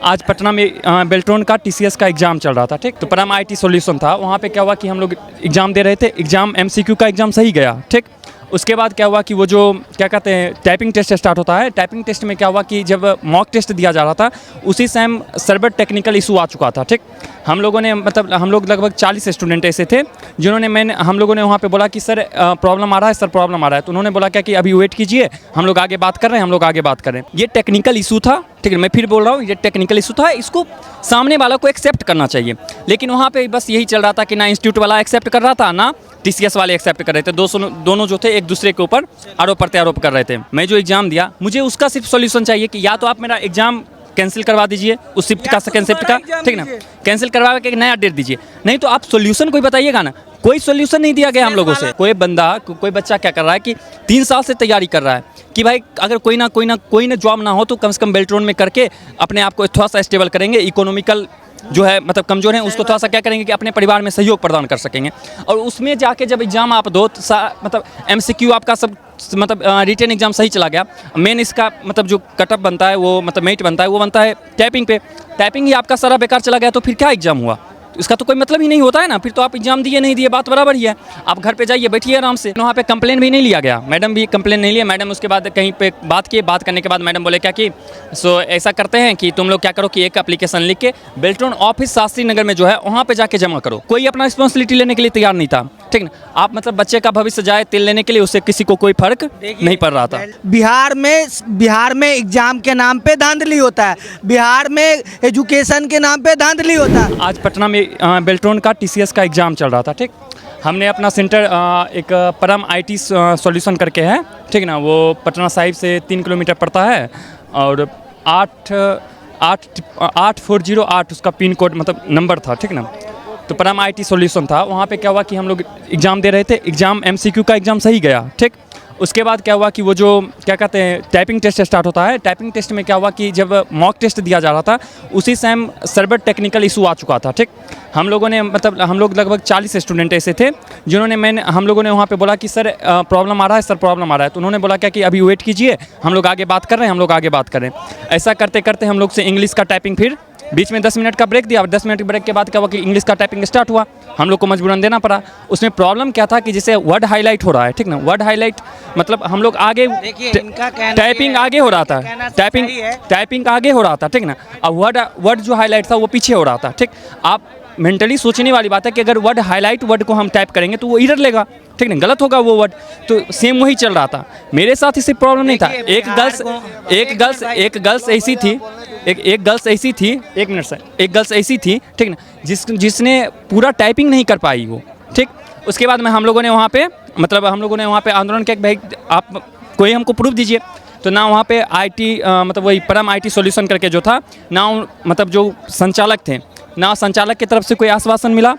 आज पटना में बेल्ट्रॉन का टीसीएस का एग्ज़ाम चल रहा था, ठीक। तो परम आईटी सॉल्यूशन था, वहाँ पे क्या हुआ कि हम लोग एग्ज़ाम दे रहे थे, एग्ज़ाम एमसीक्यू का एग्ज़ाम सही गया, ठीक। उसके बाद क्या हुआ कि वो जो क्या कहते हैं टाइपिंग टेस्ट स्टार्ट होता है, टाइपिंग टेस्ट में क्या हुआ कि जब मॉक टेस्ट दिया जा रहा था उसी टाइम सर्वर टेक्निकल इशू आ चुका था, ठीक। हम लोगों ने मतलब हम लोग लगभग 40 स्टूडेंट ऐसे थे जिन्होंने हम लोगों ने वहाँ पे बोला कि सर प्रॉब्लम आ रहा है, सर प्रॉब्लम आ रहा है। तो उन्होंने बोला क्या कि अभी वेट कीजिए, हम लोग आगे बात कर रहे हैं, हम लोग आगे बात कर रहे हैं। ये टेक्निकल इशू था, ठीक है। मैं फिर बोल रहा हूँ ये टेक्निकल इशू था, इसको सामने वाला को एक्सेप्ट करना चाहिए। लेकिन वहाँ पे बस यही चल रहा था कि ना इंस्टीट्यूट वाला एक्सेप्ट कर रहा था, ना टीसीएस वाले एक्सेप्ट कर रहे थे। दोनों जो थे एक दूसरे के ऊपर आरोप प्रत्यारोप कर रहे थे। मैं जो एग्ज़ाम दिया मुझे उसका सिर्फ सॉल्यूशन चाहिए कि या तो आप मेरा एग्ज़ाम कैंसिल करवा दीजिए उस शिफ्ट का, सेकंड शिफ्ट का, ठीक ना, कैंसिल करवा के एक नया डेट दीजिए। नहीं तो आप सॉल्यूशन कोई बताइएगा ना। कोई सॉल्यूशन नहीं दिया गया हम लोगों से। कोई बच्चा क्या कर रहा है कि 3 साल से तैयारी कर रहा है कि भाई अगर कोई ना जॉब ना हो तो कम से कम बेल्ट्रॉन में करके अपने आप को थोड़ा सा स्टेबल करेंगे, इकोनॉमिकल जो है मतलब कमज़ोर है उसको थोड़ा सा क्या करेंगे कि अपने परिवार में सहयोग प्रदान कर सकेंगे। और उसमें जाके जब एग्ज़ाम आप दो तो मतलब एमसीक्यू आपका सब मतलब रिटन एग्ज़ाम सही चला गया, मेन इसका मतलब जो कटअप बनता है वो मतलब मेरिट बनता है वो बनता है टाइपिंग पे, टाइपिंग ही आपका सारा बेकार चला गया तो फिर क्या एग्ज़ाम हुआ? इसका तो कोई मतलब ही नहीं होता है ना। फिर तो आप एग्जाम दिए नहीं दिए बात बराबर ही है। आप घर पे जाइए, बैठिए आराम से। वहाँ पे कंप्लेन भी नहीं लिया गया, मैडम भी कंप्लेन नहीं लिया। मैडम उसके बाद कहीं पे बात करने के बाद मैडम बोले क्या कि सो ऐसा करते हैं कि तुम लोग क्या करो कि एक एप्लीकेशन लिख के बेल्ट्रॉन ऑफिस शास्त्री नगर में जो है वहाँ पे जाके जमा करो। कोई अपना रिस्पॉन्सिबिलिटी लेने के लिए तैयार नहीं था, ठीक ना। आप मतलब बच्चे का भविष्य जाए तेल लेने के लिए, उससे किसी को कोई फर्क नहीं पड़ रहा था। बिहार में एग्जाम के नाम पे धांधली होता है, बिहार में एजुकेशन के नाम पे धांधली होता है। आज पटना में बेल्ट्रॉन का टीसीएस का एग्ज़ाम चल रहा था, ठीक। हमने अपना सेंटर एक परम आईटी सॉल्यूशन करके है, ठीक ना। वो पटना साहिब से 3 किलोमीटर पड़ता है और 8408 उसका पिन कोड मतलब नंबर था, ठीक ना। तो परम आईटी सॉल्यूशन था, वहाँ पे क्या हुआ कि हम लोग एग्ज़ाम दे रहे थे, एग्ज़ाम एमसीक्यू का एग्ज़ाम सही गया, ठीक। उसके बाद क्या हुआ कि वो जो क्या कहते हैं टाइपिंग टेस्ट स्टार्ट होता है, टाइपिंग टेस्ट में क्या हुआ कि जब मॉक टेस्ट दिया जा रहा था उसी टाइम सर्वर टेक्निकल इशू आ चुका था, ठीक। हम लोगों ने मतलब हम लोग लगभग 40 स्टूडेंट ऐसे थे जिन्होंने हम लोगों ने वहाँ पे बोला कि सर प्रॉब्लम आ रहा है, सर प्रॉब्लम आ रहा है। तो उन्होंने बोला क्या कि अभी वेट कीजिए, हम लोग आगे बात कर रहे हैं, हम लोग आगे बात कर रहे हैं। ऐसा करते करते हम लोग से इंग्लिश का टाइपिंग फिर बीच में 10 मिनट का ब्रेक दिया और 10 मिनट के ब्रेक के बाद क्या हुआ कि इंग्लिश का टाइपिंग स्टार्ट हुआ। हम लोग को मजबूरन देना पड़ा। उसमें प्रॉब्लम क्या था कि जैसे वर्ड हाईलाइट हो रहा है, ठीक ना, वर्ड हाईलाइट मतलब हम लोग आगे टाइपिंग आगे हो रहा था, टाइपिंग आगे हो रहा था, ठीक ना। अब वर्ड जो हाईलाइट था वो पीछे हो रहा था, ठीक। आप मेंटली सोचने वाली बात है कि अगर वर्ड हाईलाइट वर्ड को हम टाइप करेंगे तो वो एरर लेगा, ठीक नहीं, गलत होगा वो वर्ड। तो सेम वही चल रहा था मेरे साथ, इससे प्रॉब्लम नहीं था। एक गर्ल्स ऐसी थी, एक गर्ल्स ऐसी थी, एक मिनट सर, एक गर्ल्स ऐसी थी, ठीक ना, जिसने पूरा टाइपिंग नहीं कर पाई वो, ठीक। उसके बाद में हम लोगों ने वहाँ पे आंदोलन किया कि भाई आप कोई हमको प्रूफ दीजिए। तो ना वहाँ पे आईटी मतलब वही परम आईटी सॉल्यूशन करके जो था ना, मतलब जो संचालक थे ना, संचालक की तरफ से कोई आश्वासन मिला।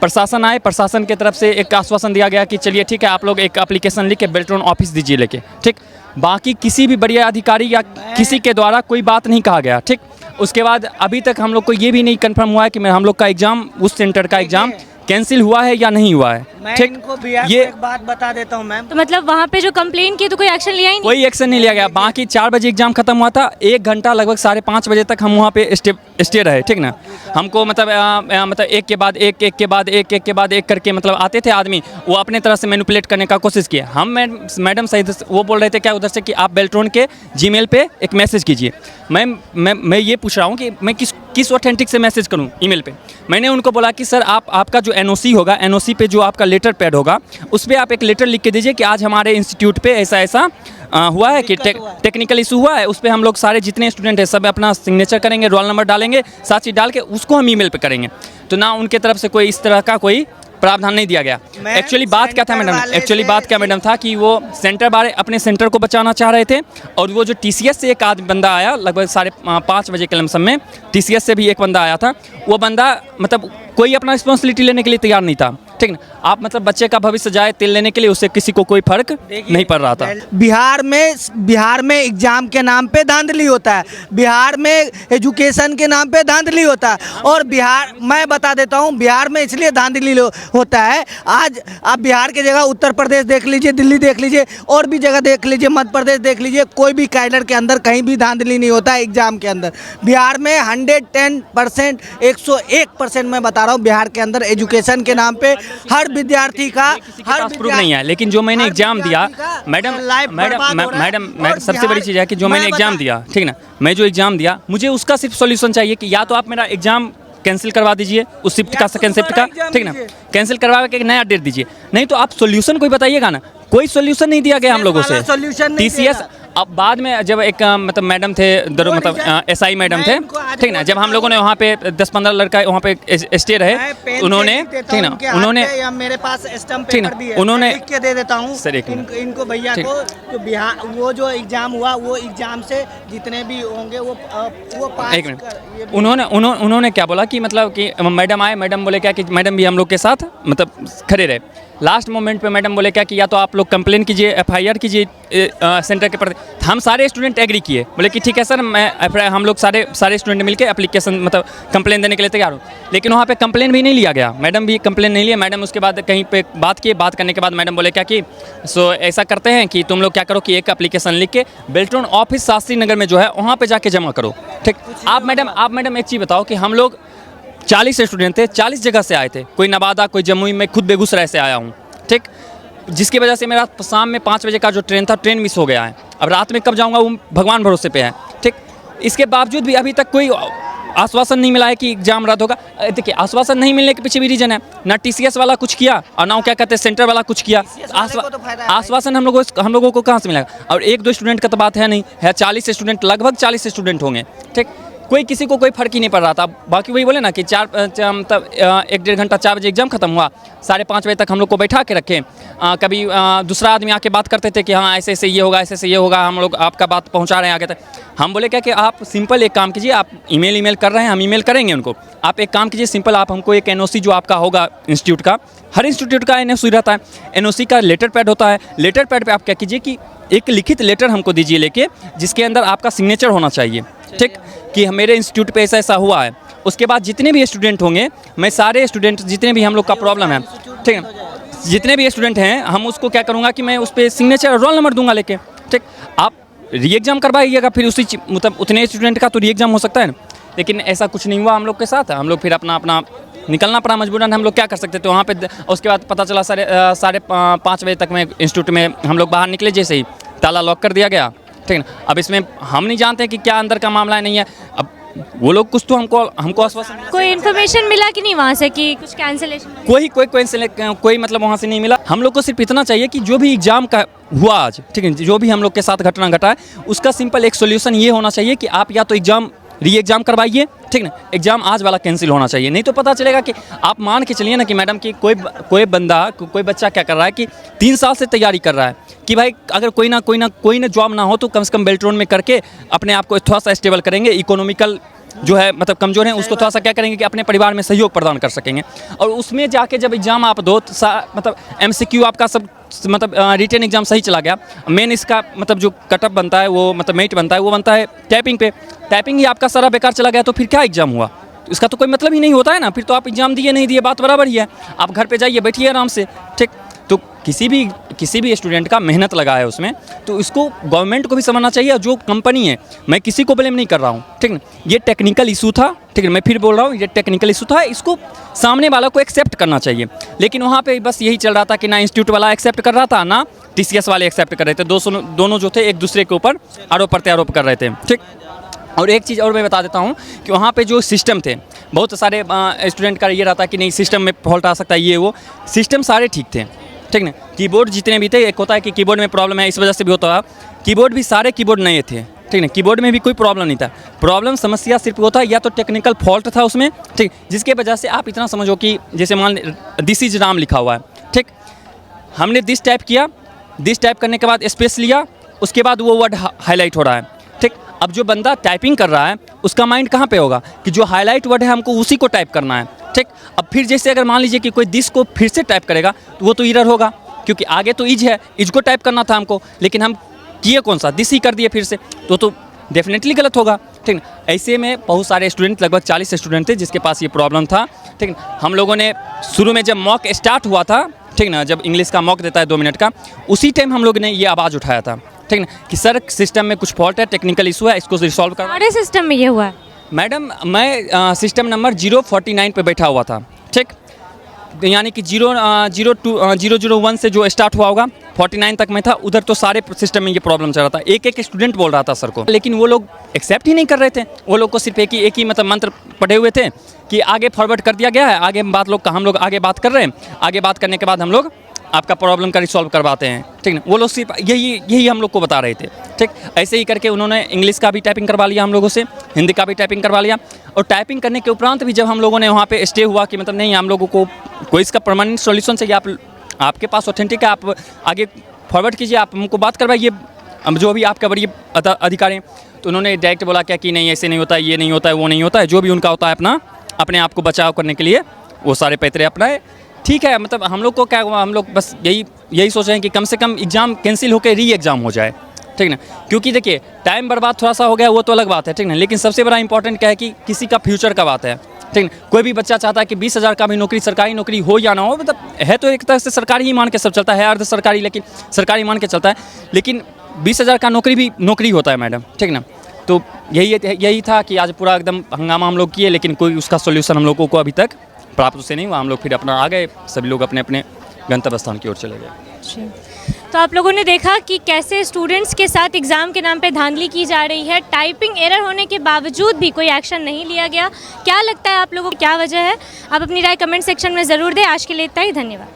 प्रशासन आए, प्रशासन की तरफ से एक आश्वासन दिया गया कि चलिए ठीक है आप लोग एक एप्लीकेशन लिख के बेल्ट्रॉन ऑफिस दीजिए लेके, ठीक। बाकी किसी भी बढ़िया अधिकारी या किसी के द्वारा कोई बात नहीं कहा गया, ठीक। उसके बाद अभी तक हम लोग को ये भी नहीं कंफर्म हुआ है कि हम लोग का एग्ज़ाम, उस सेंटर का एग्ज़ाम कैंसिल हुआ है या नहीं हुआ है, ठीक। ये एक बात बता देता हूँ मैम, तो मतलब वहाँ पे जो कंप्लेन की तो कोई एक्शन लिया ही नहीं? कोई एक्शन नहीं लिया गया। बाकी 4 बजे एग्जाम खत्म हुआ था, 1 घंटा लगभग 5:30 बजे तक हम वहाँ पे स्टे रहे, ठीक ना। हमको मतलब एक के बाद एक करके मतलब आते थे आदमी, वो अपने तरह से मैनिपुलेट करने का कोशिश किया। हम मैडम सही वो बोल रहे थे क्या उधर से कि आप बेल्ट्रॉन के जीमेल पे एक मैसेज कीजिए। मैं ये पूछ रहा हूँ कि मैं किस ऑथेंटिक से मैसेज करूँ ईमेल पे। मैंने उनको बोला कि सर आपका जो एनओसी होगा, एनओसी पे जो आपका लेटर पैड होगा उस पर आप एक लेटर लिख के दीजिए कि आज हमारे इंस्टीट्यूट पे ऐसा हुआ है कि टेक्निकल इशू हुआ है। उस पर हम लोग सारे जितने स्टूडेंट हैं सब अपना सिग्नेचर करेंगे, रोल नंबर डालेंगे, साथ चीज़ डाल के उसको हम ईमेल पे करेंगे। तो ना उनके तरफ से कोई इस तरह का कोई प्रावधान नहीं दिया गया। एक्चुअली बात क्या मैडम था कि वो सेंटर वाले अपने सेंटर को बचाना चाह रहे थे। और वो जो टीसीएस से एक आदमी बंदा आया लगभग 5:30 बजे के लमसम में, टीसीएस से भी एक बंदा आया था। वो बंदा मतलब कोई अपना रिस्पॉन्सिबिलिटी लेने के लिए तैयार नहीं था, ठीक ना। आप मतलब बच्चे का भविष्य जाए तेल लेने के लिए, उससे किसी को कोई फर्क नहीं पड़ रहा था। बिहार में एग्जाम के नाम पे धांधली होता है, बिहार में एजुकेशन के नाम पे धांधली होता है। और बिहार, मैं बता देता हूँ, बिहार में इसलिए धांधली होता है। आज आप बिहार की जगह उत्तर प्रदेश देख लीजिए, दिल्ली देख लीजिए, और भी जगह देख लीजिए, मध्य प्रदेश देख लीजिए, कोई भी कैडर के अंदर कहीं भी धांधली नहीं होता है एग्जाम के अंदर। बिहार में 110%, 101% मैं बता रहा हूँ, बिहार के अंदर एजुकेशन के नाम पे हर विद्यार्थी का प्रूफ नहीं है। लेकिन जो मैंने एग्जाम दिया मैडम, सबसे बड़ी चीज़ है कि जो मैंने एग्जाम दिया, ठीक ना, मैं जो एग्जाम दिया, मुझे उसका सिर्फ सॉल्यूशन चाहिए कि या तो आप मेरा एग्जाम कैंसिल करवा दीजिए उस शिफ्ट का, सेकंड शिफ्ट का, ठीक ना, कैंसिल करवा के एक नया डेट दीजिए। नहीं तो आप सॉल्यूशन कोई बताइएगा ना। कोई सॉल्यूशन नहीं दिया गया हम लोगों से। TCS अब बाद में जब एक मतलब मैडम थे, मतलब SI मैडम थे, ठीक ना, जब हम लोगों ने वहाँ पे 10-15 लड़का वहाँ पे स्टे रहे, उन्होंने, ठीक ना, उन्होंने मेरे पास स्टम्प ठीक ना, पेपर भी है, उन्होंने लिख के दे देता हूँ सर, इनको भैया को, तो बिहार वो जो एग्जाम हुआ, वो एग्जाम से जितने भी होंगे वो पास। एक मिनट, उन्होंने क्या बोला कि मतलब कि मैडम आए, मैडम बोले क्या कि मैडम भी हम लोग के साथ मतलब खड़े रहे। लास्ट मोमेंट पे मैडम बोले क्या कि या तो आप लोग कंप्लेन कीजिए, FIR कीजिए सेंटर के प्रति। हम सारे स्टूडेंट एग्री किए, बोले कि ठीक है सर, हम लोग सारे स्टूडेंट मिलके एप्लीकेशन मतलब कंप्लेन देने के लिए तैयार हूँ। लेकिन वहाँ पे कंप्लेन भी नहीं लिया गया, मैडम भी कंप्लेन नहीं लिया। मैडम उसके बाद कहीं पे बात किए, बात करने के बाद मैडम बोले क्या कि ऐसा करते हैं कि तुम लोग क्या करो कि एक एप्लीकेशन लिख के बेल्ट्रॉन ऑफिस शास्त्री नगर में जो है वहाँ पर जाके जमा करो। ठीक, आप मैडम एक चीज़ बताओ कि हम लोग 40 स्टूडेंट थे, 40 जगह से आए थे, कोई नवादा, कोई जमुई, मैं खुद बेगूसराय से आया हूँ, ठीक, जिसकी वजह से मेरा शाम में 5 बजे का जो ट्रेन था, ट्रेन मिस हो गया है। अब रात में कब जाऊँगा वो भगवान भरोसे पे है, ठीक। इसके बावजूद भी अभी तक कोई आश्वासन नहीं मिला है कि एग्जाम रद्द होगा। देखिए, आश्वासन नहीं मिलने के पीछे भी रीजन है, ना TCS वाला कुछ किया और ना क्या कहते हैं सेंटर वाला कुछ किया। आश्वासन हम लोगों को कहाँ से मिलेगा। और 1-2 स्टूडेंट का तो बात है नहीं, है 40 स्टूडेंट, लगभग 40 स्टूडेंट होंगे, ठीक। कोई किसी को कोई फर्क ही नहीं पड़ रहा था। बाकी वही बोले ना कि 1-1.5 घंटा 4 बजे एग्जाम खत्म हुआ, 5:30 बजे तक हम लोग को बैठा के रखे। कभी दूसरा आदमी आके बात करते थे कि हाँ ऐसे ऐसे ये होगा, ऐसे ऐसे ये होगा, हम लोग आपका बात पहुंचा रहे हैं आगे तक। हम बोले क्या कि आप सिंपल एक काम कीजिए, आप ईमेल कर रहे हैं, हम ईमेल करेंगे उनको। आप एक काम कीजिए सिंपल, आप हमको एक NOC जो आपका होगा इंस्टीट्यूट का, हर इंस्टीट्यूट का NOC रहता है, NOC का लेटर पैड होता है। लेटर पैड पे आप क्या कीजिए कि एक लिखित लेटर हमको दीजिए लेके, जिसके अंदर आपका सिग्नेचर होना चाहिए, ठीक, कि मेरे इंस्टीट्यूट पे ऐसा ऐसा हुआ है। उसके बाद जितने भी स्टूडेंट होंगे, मैं सारे स्टूडेंट जितने भी हम लोग का प्रॉब्लम है, ठीक है, जितने भी स्टूडेंट हैं, हम उसको क्या करूँगा कि मैं उस पर सिग्नेचर रोल नंबर दूंगा लेके, ठीक। आप री एग्ज़ाम करवाइएगा, फिर उसी मतलब उतने स्टूडेंट का तो री एग्ज़ाम हो सकता है ना। लेकिन ऐसा कुछ नहीं हुआ हम लोग के साथ। हम लोग फिर अपना निकलना पड़ा मजबूरन, हम लोग क्या कर सकते थे वहाँ पे। उसके बाद पता चला 5:30 बजे तक में इंस्टीट्यूट में हम लोग बाहर निकले, जैसे ही ताला लॉक कर दिया गया, ठीक है। अब इसमें हम नहीं जानते कि क्या अंदर का मामला है, नहीं है। अब वो लोग कुछ तो हमको आश्वासन, कोई इन्फॉर्मेशन मिला कि नहीं वहाँ से कि कुछ कैंसिलेशन? कोई मतलब वहाँ से नहीं मिला। हम लोग को सिर्फ इतना चाहिए कि जो भी एग्जाम का हुआ आज, ठीक है, जो भी हम लोग के साथ घटना घटा है, उसका सिंपल एक सोल्यूशन ये होना चाहिए कि आप या तो एग्जाम री एग्जाम करवाइए, ठीक ना, एग्जाम आज वाला कैंसिल होना चाहिए। नहीं तो पता चलेगा कि आप मान के चलिए ना कि मैडम की कोई बच्चा क्या कर रहा है कि 3 साल से तैयारी कर रहा है कि भाई अगर कोई ना जॉब ना हो तो कम से कम बेल्ट्रॉन में करके अपने आप को थोड़ा सा स्टेबल करेंगे, इकोनॉमिकल जो है मतलब कमज़ोर हैं उसको थोड़ा सा क्या करेंगे कि अपने परिवार में सहयोग प्रदान कर सकेंगे। और उसमें जाके जब एग्ज़ाम आप दो तो मतलब MCQ आपका सब मतलब रिटन एग्जाम सही चला गया, मेन इसका मतलब जो कटअप बनता है वो मतलब मेरिट बनता है वो बनता है टाइपिंग पे, टाइपिंग ही आपका सारा बेकार चला गया तो फिर क्या एग्जाम हुआ? इसका तो कोई मतलब ही नहीं होता है ना। फिर तो आप एग्जाम दिए नहीं दिए बात बराबर ही है, आप घर पे जाइए बैठिए आराम से, ठीक। तो किसी भी स्टूडेंट का मेहनत लगा है उसमें, तो इसको गवर्नमेंट को भी समझना चाहिए। जो कंपनी है, मैं किसी को ब्लेम नहीं कर रहा हूँ, ठीक है, ये टेक्निकल इशू था, ठीक है, मैं फिर बोल रहा हूँ ये टेक्निकल इशू था, इसको सामने वाला को एक्सेप्ट करना चाहिए। लेकिन वहाँ पे बस यही चल रहा था कि ना इंस्टीट्यूट वाला एक्सेप्ट कर रहा था, ना TCS वाले एक्सेप्ट कर रहे थे। दोनों जो थे एक दूसरे के ऊपर आरोप प्रत्यारोप कर रहे थे, ठीक। और एक चीज़ और मैं बता देता हूँ कि वहाँ पे जो सिस्टम थे, बहुत सारे स्टूडेंट का ये रहता कि नहीं सिस्टम में फॉल्ट आ सकता है, ये वो सिस्टम सारे ठीक थे, ठीक ना। कीबोर्ड जितने भी थे, एक होता है कि कीबोर्ड में प्रॉब्लम है इस वजह से भी होता है, कीबोर्ड भी सारे कीबोर्ड नए थे, ठीक ना। कीबोर्ड में भी कोई प्रॉब्लम नहीं था, प्रॉब्लम समस्या सिर्फ होता है या तो टेक्निकल फॉल्ट था उसमें, ठीक, जिसके वजह से आप इतना समझो कि जैसे मान दिस इज राम लिखा हुआ है, ठीक, हमने दिस टाइप किया, दिस टाइप करने के बाद स्पेस लिया, उसके बाद वो वर्ड हाईलाइट हो रहा है, ठीक। अब जो बंदा टाइपिंग कर रहा है उसका माइंड कहाँ पे होगा कि जो हाईलाइट वर्ड है हमको उसी को टाइप करना है, ठीक। अब फिर जैसे अगर मान लीजिए कि कोई दिस को फिर से टाइप करेगा तो वो तो एरर होगा, क्योंकि आगे तो इज है, इज को टाइप करना था हमको, लेकिन हम किए कौन सा, दिस ही कर दिए फिर से, तो डेफिनेटली गलत होगा, ठीक ना। ऐसे में बहुत सारे स्टूडेंट, लगभग 40 स्टूडेंट थे जिसके पास ये प्रॉब्लम था, ठीक ना। हम लोगों ने शुरू में जब मॉक स्टार्ट हुआ था, ठीक ना, जब इंग्लिश का मॉक देता है 2 मिनट का, उसी टाइम हम लोग ने ये आवाज़ उठाया था, ठीक ना, कि सर सिस्टम में कुछ फॉल्ट है, टेक्निकल इशू है, इसको रिसॉल्व करना। हमारे सिस्टम में ये हुआ है मैडम मैं सिस्टम नंबर 049 पे बैठा हुआ था, ठीक, यानी कि 001 से जो स्टार्ट हुआ होगा 49 तक मैं था, उधर तो सारे सिस्टम में ये प्रॉब्लम चल रहा था। एक स्टूडेंट बोल रहा था सर को, लेकिन वो लोग एक्सेप्ट ही नहीं कर रहे थे। वो लोग को सिर्फ एक ही मतलब मंत्र पढ़े हुए थे कि आगे फॉरवर्ड कर दिया गया है, आगे हम लोग आगे बात कर रहे हैं, आगे बात करने के बाद हम लोग आपका प्रॉब्लम का रिसॉल्व करवाते हैं, ठीक ना। वो लोग सिर्फ यही हम लोग को बता रहे थे, ठीक। ऐसे ही करके उन्होंने इंग्लिश का भी टाइपिंग करवा लिया हम लोगों से, हिंदी का भी टाइपिंग करवा लिया, और टाइपिंग करने के उपरांत भी जब हम लोगों ने वहाँ पे स्टे हुआ कि मतलब नहीं, हम लोगों को कोई इसका परमानेंट सॉल्यूशन चाहिए, आपके पास ऑथेंटिक है, आप आगे फॉरवर्ड कीजिए, आप हमको बात करवाइए, जो भी आपका वरीय अधिकारी हैं। तो उन्होंने डायरेक्ट बोला क्या कि नहीं, ऐसे नहीं होता है, ये नहीं होता है, वो नहीं होता है, जो भी उनका होता है अपने आप को बचाव करने के लिए वो सारे पैतरे अपनाए, ठीक है। मतलब हम लोग को क्या हुआ, हम लोग बस यही सोच रहे हैं कि कम से कम एग्ज़ाम कैंसिल होकर री एग्ज़ाम हो जाए, ठीक ना। क्योंकि देखिए टाइम बर्बाद थोड़ा सा हो गया वो तो अलग बात है, ठीक ना, लेकिन सबसे बड़ा इंपॉर्टेंट क्या है कि किसी का फ्यूचर का बात है, ठीक ना। कोई भी बच्चा चाहता है कि 20,000 का भी नौकरी, सरकारी नौकरी हो या ना हो, मतलब है तो एक तरह से सरकारी ही मान के सब चलता है, अर्ध सरकारी लेकिन सरकारी मान के चलता है, लेकिन 20,000 का नौकरी भी नौकरी होता है मैडम, ठीक ना। तो यही था कि आज पूरा एकदम हंगामा हम लोग किए, लेकिन कोई उसका सोल्यूशन हम लोगों को अभी तक प्राप्त से नहीं हुआ। हम लोग फिर अपना आ गए, सभी लोग अपने अपने गंतव्य स्थान की ओर चले गए। तो आप लोगों ने देखा कि कैसे स्टूडेंट्स के साथ एग्ज़ाम के नाम पे धांधली की जा रही है, टाइपिंग एरर होने के बावजूद भी कोई एक्शन नहीं लिया गया। क्या लगता है आप लोगों को क्या वजह है? आप अपनी राय कमेंट सेक्शन में ज़रूर दें। आज के लिए इतना ही, धन्यवाद।